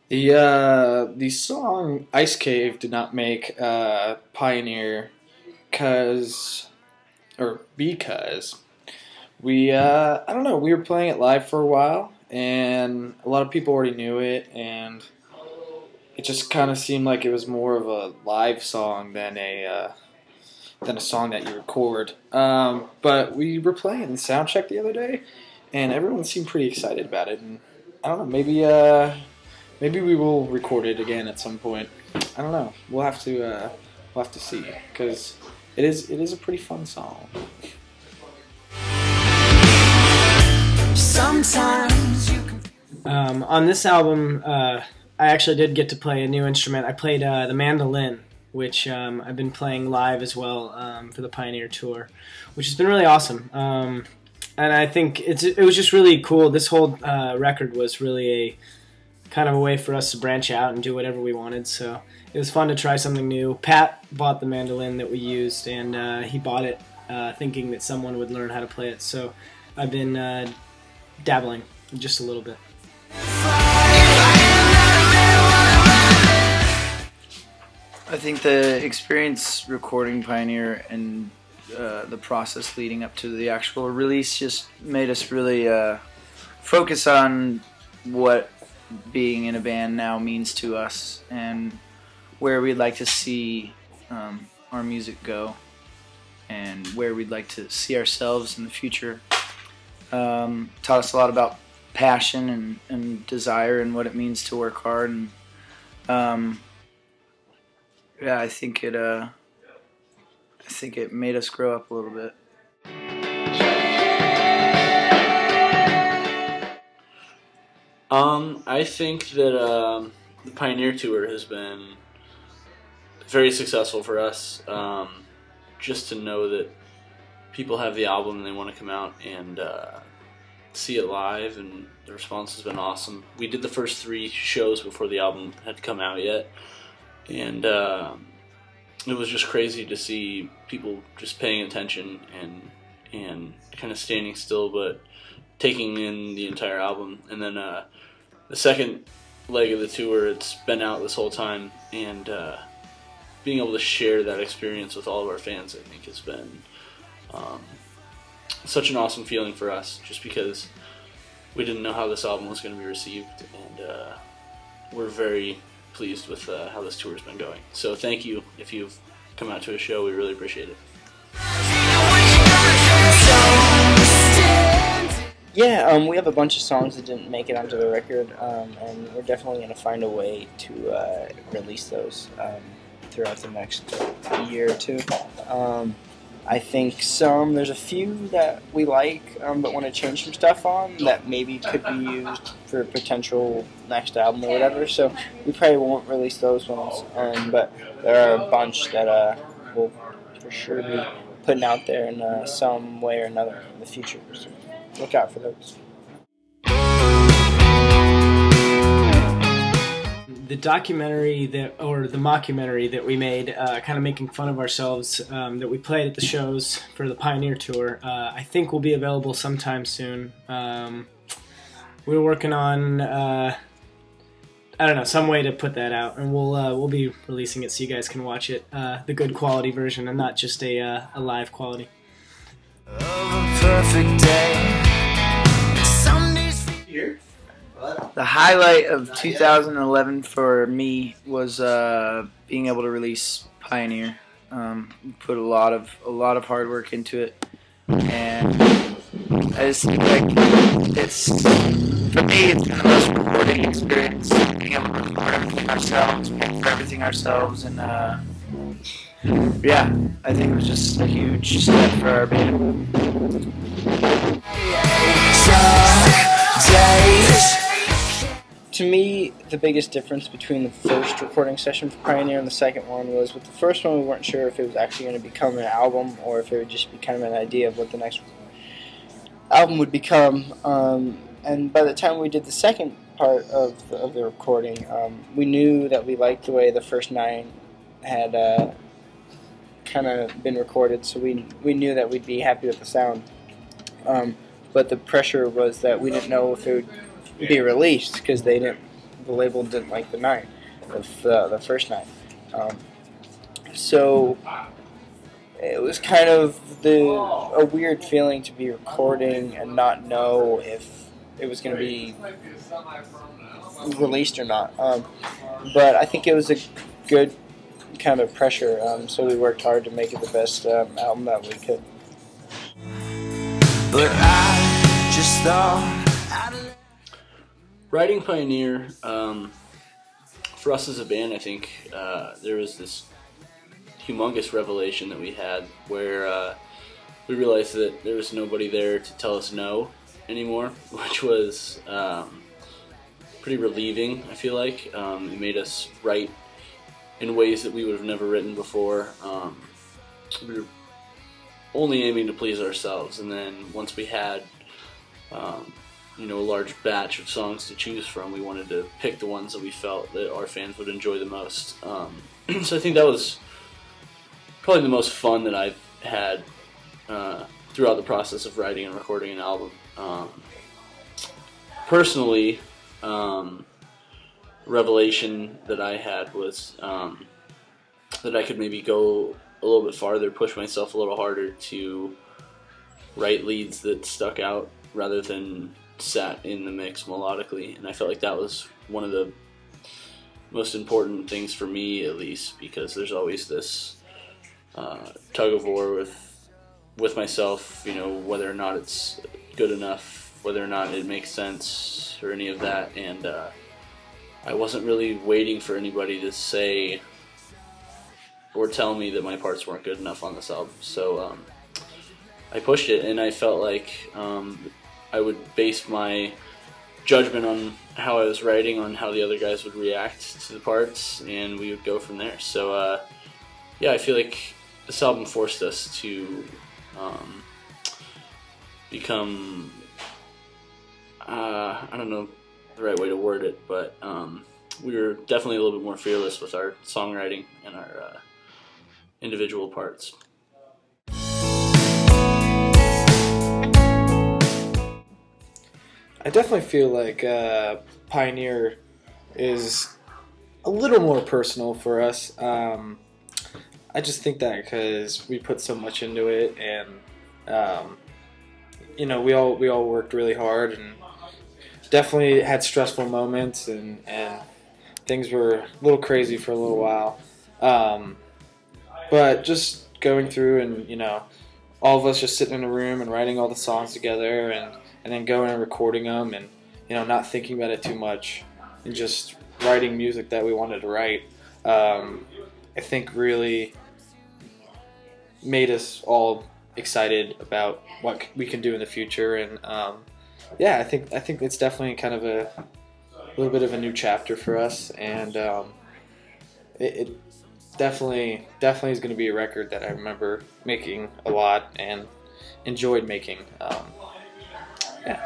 The song Ice Cave did not make Pioneer because I don't know, we were playing it live for a while and a lot of people already knew it, and it just kind of seemed like it was more of a live song than a song that you record. But we were playing Soundcheck the other day, and everyone seemed pretty excited about it. And I don't know, maybe we will record it again at some point. I don't know. We'll have to see, because it is a pretty fun song. Sometimes you can. On this album, I actually did get to play a new instrument. I played the mandolin, which I've been playing live as well for the Pioneer Tour, which has been really awesome. And I think it was just really cool. This whole record was really a kind of a way for us to branch out and do whatever we wanted. So it was fun to try something new. Pat bought the mandolin that we used, and he bought it thinking that someone would learn how to play it. So I've been dabbling just a little bit. I think the experience recording Pioneer and the process leading up to the actual release just made us really focus on what being in a band now means to us and where we'd like to see our music go and where we'd like to see ourselves in the future. Taught us a lot about passion and desire and what it means to work hard, and yeah, I think it made us grow up a little bit. I think that the Pioneer Tour has been very successful for us. Just to know that people have the album and they want to come out and see it live, and the response has been awesome. We did the first 3 shows before the album had come out yet, and it was just crazy to see people just paying attention and kind of standing still but taking in the entire album. And then the second leg of the tour, it's been out this whole time, and being able to share that experience with all of our fans, I think, has been such an awesome feeling for us, just because we didn't know how this album was going to be received, and we're very pleased with how this tour has been going. So thank you if you've come out to a show. We really appreciate it. Yeah, we have a bunch of songs that didn't make it onto the record, and we're definitely going to find a way to release those throughout the next year or two. I think there's a few that we like, but want to change some stuff on that maybe could be used for a potential next album or whatever, so we probably won't release those ones, but there are a bunch that we'll for sure be putting out there in some way or another in the future, so look out for those. The documentary the mockumentary that we made, kind of making fun of ourselves, that we played at the shows for the Pioneer Tour, I think will be available sometime soon. We're working on, I don't know, some way to put that out, and we'll be releasing it so you guys can watch it, the good quality version, and not just a live quality. Of a perfect day. Here? The highlight of 2011 for me was being able to release Pioneer. Put a lot of hard work into it, and I just think, like, for me, it's been the most rewarding experience, being able to record everything ourselves, pay for everything ourselves, and yeah, I think it was just a huge step for our band. To me, the biggest difference between the first recording session for Pioneer and the second one was, with the first one we weren't sure if it was actually going to become an album or if it would just be kind of an idea of what the next album would become. And by the time we did the second part of the recording, we knew that we liked the way the first 9 had kind of been recorded, so we knew that we'd be happy with the sound. But the pressure was that we didn't know if it would be released, because the the label didn't like the 9, the first 9. So it was kind of a weird feeling to be recording and not know if it was going to be released or not. But I think it was a good kind of pressure, so we worked hard to make it the best album that we could. But I just thought Writing Pioneer, for us as a band, I think there was this humongous revelation that we had where we realized that there was nobody there to tell us no anymore, which was pretty relieving, I feel like. It made us write in ways that we would have never written before. We were only aiming to please ourselves, and then once we had a large batch of songs to choose from, we wanted to pick the ones that we felt that our fans would enjoy the most. So I think that was probably the most fun that I've had throughout the process of writing and recording an album. Personally, revelation that I had was that I could maybe go a little bit farther, push myself a little harder to write leads that stuck out rather than sat in the mix melodically. And I felt like that was one of the most important things for me, at least, because there's always this tug of war with myself, whether or not it's good enough, whether or not it makes sense, or any of that. And I wasn't really waiting for anybody to say or tell me that my parts weren't good enough on this album. So I pushed it, and I felt like I would base my judgment on how I was writing on how the other guys would react to the parts, and we would go from there. So yeah, I feel like this album forced us to become, I don't know the right way to word it, but we were definitely a little bit more fearless with our songwriting and our individual parts. I definitely feel like Pioneer is a little more personal for us. I just think that because we put so much into it, and we all worked really hard, and definitely had stressful moments, and things were a little crazy for a little while. But just going through and all of us just sitting in a room and writing all the songs together, and then going and recording them, and not thinking about it too much, and just writing music that we wanted to write, I think really made us all excited about what we can do in the future. And yeah, I think it's definitely kind of a little bit of a new chapter for us, and it definitely is going to be a record that I remember making a lot and enjoyed making. Yeah.